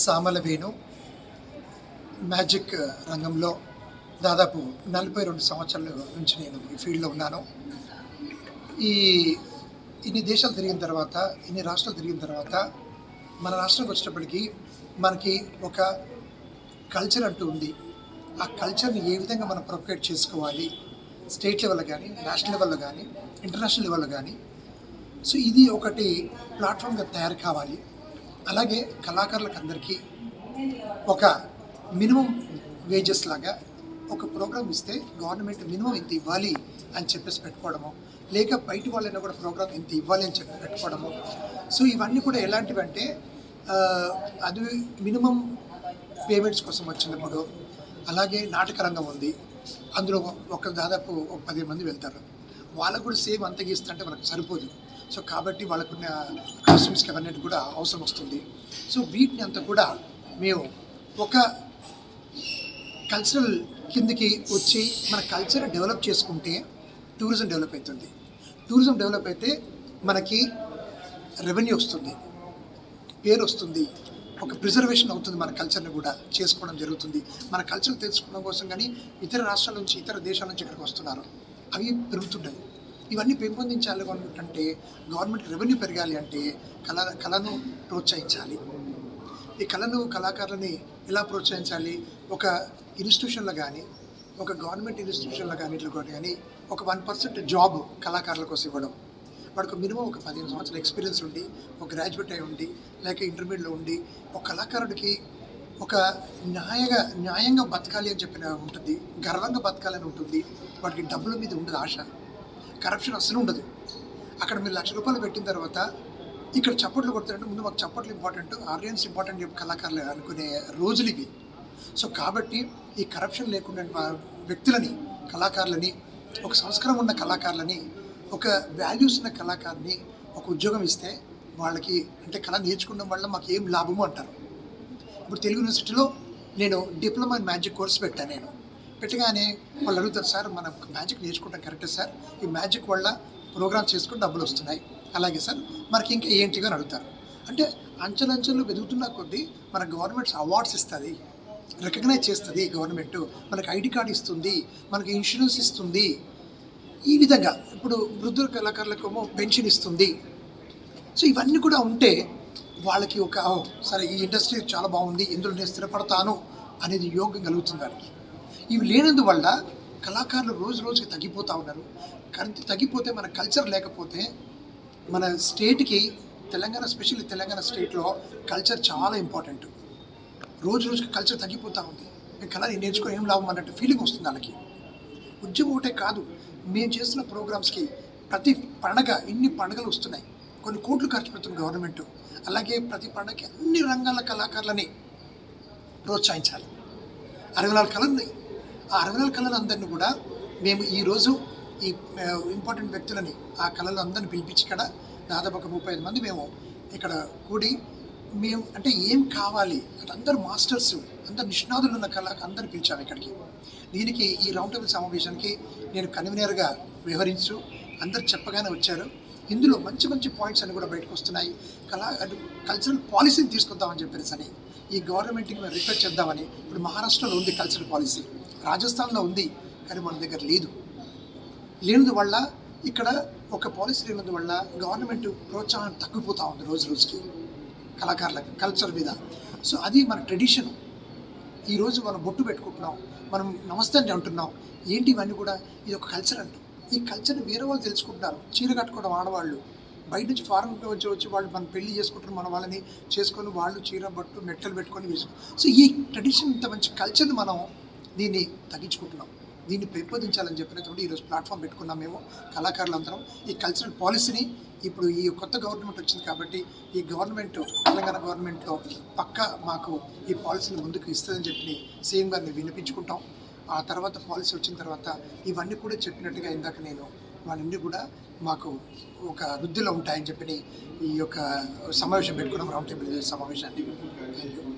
Samala Venu magic రంగంలో దాదాపు 42 సంవత్సరాల నుంచి నేను ఈ ఫీల్డ్లో ఉన్నాను. ఈ ఇన్ని దేశాలు తిరిగిన తర్వాత, ఇన్ని రాష్ట్రాలు తిరిగిన తర్వాత మన రాష్ట్రానికి వచ్చేటప్పటికి మనకి ఒక కల్చర్ అంటూ ఉంది. ఆ కల్చర్ని ఏ విధంగా మనం ప్రొపగేట్ చేసుకోవాలి, స్టేట్ లెవెల్లో కానీ, నేషనల్ లెవెల్లో కానీ, ఇంటర్నేషనల్ లెవెల్లో కానీ. సో ఇది ఒకటి ప్లాట్ఫామ్గా తయారు కావాలి. అలాగే కళాకారులకు అందరికీ ఒక మినిమం వేజెస్ లాగా ఒక ప్రోగ్రామ్ ఇస్తే గవర్నమెంట్ మినిమం ఇంత ఇవ్వాలి అని చెప్పేసి పెట్టుకోవడము, లేక బయట వాళ్ళైనా కూడా ప్రోగ్రామ్ ఇంత ఇవ్వాలి అని చెప్పి పెట్టుకోవడము. సో ఇవన్నీ కూడా ఎలాంటివంటే అది మినిమం పేమెంట్స్ కోసం వచ్చినప్పుడు. అలాగే నాటక రంగం ఉంది, అందులో దాదాపు 10 మంది వెళ్తారు. వాళ్ళకు కూడా సేమ్ అంత గీస్తుంటే మనకు సరిపోదు. సో కాబట్టి వాళ్ళకున్న కాస్ట్యూమ్స్కి అవన్నీ కూడా అవసరం వస్తుంది. సో వీటిని అంతా కూడా మేము ఒక కల్చరల్ కిందకి వచ్చి మన కల్చర్ డెవలప్ చేసుకుంటే టూరిజం డెవలప్ అవుతుంది. టూరిజం డెవలప్ అయితే మనకి రెవెన్యూ వస్తుంది, పేరు వస్తుంది, ఒక ప్రిజర్వేషన్ అవుతుంది. మన కల్చర్ని కూడా చేసుకోవడం జరుగుతుంది. మన కల్చర్ తెలుసుకోవడం కోసం కానీ ఇతర రాష్ట్రాల నుంచి, ఇతర దేశాల నుంచి ఇక్కడికి వస్తున్నారు, అవి పెరుగుతున్నాయి. ఇవన్నీ పెంపొందించాలి అంటే గవర్నమెంట్ రెవెన్యూ పెరగాలి అంటే కళను ప్రోత్సహించాలి. ఈ కళాకారులని ఎలా ప్రోత్సహించాలి? ఒక ఇన్స్టిట్యూషన్లో కానీ, ఒక గవర్నమెంట్ ఇన్స్టిట్యూషన్లో కానీ, ఇట్లా కానీ ఒక 1% జాబ్ కళాకారుల కోసం ఇవ్వడం. వాడికి మినిమం ఒక 15 సంవత్సరాల ఎక్స్పీరియన్స్ ఉండి, ఒక గ్రాడ్యుయేట్ అయి ఉండి, లేక ఇంటర్మీడియట్లో ఉండి, ఒక కళాకారుడికి ఒక న్యాయంగా బతకాలి అని చెప్పిన ఉంటుంది, గర్వంగా బతకాలని ఉంటుంది. వాడికి డబ్బుల మీద ఉండదు ఆశ, కరప్షన్ అస్సలు ఉండదు. అక్కడ మీరు ₹1,00,000 పెట్టిన తర్వాత ఇక్కడ చప్పట్లు కొడతారంటే ముందు మాకు చప్పట్లు ఇంపార్టెంట్, ఆడియన్స్ ఇంపార్టెంట్ చెప్పి కళాకారులు అనుకునే రోజులు ఇవి. సో కాబట్టి ఈ కరప్షన్ లేకుండా వ్యక్తులని, కళాకారులని, ఒక సంస్కారం ఉన్న కళాకారులని, ఒక వాల్యూస్ ఉన్న కళాకారుని ఒక ఉద్యోగం ఇస్తే వాళ్ళకి అంటే కళ నేర్చుకోవడం వల్ల మాకు ఏం లాభము అంటారు. ఇప్పుడు తెలుగు యూనివర్సిటీలో నేను డిప్లొమా ఇన్ మ్యాజిక్ కోర్స్ పెట్టాను. నేను పెట్టగానే వాళ్ళు అడుగుతారు, సార్ మనం మ్యాజిక్ నేర్చుకుంటాం కరెక్టే సార్, ఈ మ్యాజిక్ వల్ల ప్రోగ్రామ్ చేసుకుని డబ్బులు వస్తున్నాయి. అలాగే సార్ మనకి ఇంకా ఏంటిగా అని అడుగుతారు. అంటే అంచెలంచెలు వెతుకుతున్న కొద్దీ మన గవర్నమెంట్స్ అవార్డ్స్ ఇస్తుంది, రికగ్నైజ్ చేస్తుంది గవర్నమెంట్, మనకి ఐడి కార్డు ఇస్తుంది, మనకి ఇన్సూరెన్స్ ఇస్తుంది. ఈ విధంగా ఇప్పుడు వృద్ధుల కళాకారులకేమో పెన్షన్ ఇస్తుంది. సో ఇవన్నీ కూడా ఉంటే వాళ్ళకి ఒక సరే ఈ ఇండస్ట్రీ చాలా బాగుంది, ఇందులో నేను స్థిరపడతాను అనేది యోగం కలుగుతుంది వాడికి. ఇవి లేనందువల్ల కళాకారులు రోజుకి తగ్గిపోతూ ఉన్నారు. తగ్గిపోతే మన కల్చర్ లేకపోతే మన స్టేట్కి, తెలంగాణ స్పెషల్లీ తెలంగాణ స్టేట్లో కల్చర్ చాలా ఇంపార్టెంట్. రోజుకి కల్చర్ తగ్గిపోతూ ఉంది. నేను కళని నేర్చుకొని ఏం లాభం అన్నట్టు ఫీలింగ్ వస్తుంది వాళ్ళకి. ఉద్యమం ఒకటే కాదు, మేము చేస్తున్న ప్రోగ్రామ్స్కి ప్రతి పండగ ఇన్ని పండుగలు వస్తున్నాయి, కొన్ని కోట్లు ఖర్చు పెడుతుంది గవర్నమెంట్. అలాగే ప్రతి పండగకి అన్ని రంగాల కళాకారులని ప్రోత్సహించాలి. 64 కళలు ఉన్నాయి. ఆ 64 కళలు అందరినీ కూడా మేము ఈరోజు ఈ ఇంపార్టెంట్ వ్యక్తులని, ఆ కళలు అందరిని పిలిపించి ఇక్కడ దాదాపు ఒక 35 మంది మేము ఇక్కడ కూడి మేము అంటే ఏం కావాలి అంటే అందరు మాస్టర్స్, అందరు నిష్ణాతులు ఉన్న అందరిని పిలిచాము ఇక్కడికి. దీనికి ఈ రౌండ్ టేబుల్ సమావేశానికి నేను కన్వీనర్గా వ్యవహరించు, అందరు చెప్పగానే వచ్చారు. ఇందులో మంచి పాయింట్స్ అన్ని కూడా బయటకు వస్తున్నాయి. కల్చరల్ పాలసీని తీసుకొద్దామని చెప్పేసి అని ఈ గవర్నమెంట్కి మేము రిక్వెస్ట్ చేద్దామని. ఇప్పుడు మహారాష్ట్రలో ఉంది కల్చరల్ పాలసీ, రాజస్థాన్లో ఉంది, కానీ మన దగ్గర లేనందువల్ల ఇక్కడ ఒక పాలసీ లేనందువల్ల గవర్నమెంట్ ప్రోత్సాహం తగ్గిపోతూ ఉంది రోజుకి కళాకారులకు కల్చర్ మీద. సో అది మన ట్రెడిషన్. ఈరోజు మనం బొట్టు పెట్టుకుంటున్నాం, మనం నమస్తే అని అంటున్నాం, ఏంటి ఇవన్నీ కూడా ఇది ఒక కల్చర్ అంటాం. ఈ కల్చర్ని వేరే వాళ్ళు తెలుసుకుంటున్నారు. చీర కట్టుకోవడం ఆడవాళ్ళు, బయట నుంచి ఫారెన్ వచ్చి వాళ్ళు మనం పెళ్లి చేసుకుంటారు, మన వాళ్ళని చేసుకొని వాళ్ళు చీర బట్టు మెట్టలు పెట్టుకొని వేసుకుంటాం. సో ఈ ట్రెడిషన్, ఇంత మంచి కల్చర్ని మనం దీన్ని తగ్గించుకుంటున్నాం. దీన్ని పెంపొందించాలని చెప్పినటువంటి ఈరోజు ప్లాట్ఫామ్ పెట్టుకున్నాం మేము కళాకారులందరం. ఈ కల్చరల్ పాలసీని ఇప్పుడు ఈ కొత్త గవర్నమెంట్ వచ్చింది కాబట్టి ఈ గవర్నమెంట్, తెలంగాణ గవర్నమెంట్లో పక్కా మాకు ఈ పాలసీని ముందుకు ఇస్తుందని చెప్పి సీఎం గారిని వినిపించుకుంటాం. ఆ తర్వాత పాలసీ వచ్చిన తర్వాత ఇవన్నీ కూడా చెప్పినట్టుగా ఇందాక నేను వాళ్ళన్నీ కూడా మాకు ఒక వృద్ధిలో ఉంటాయని చెప్పి ఈ యొక్క సమావేశం పెట్టుకున్నాం, రౌండ్ టేబుల్ సమావేశాన్ని. Thank you.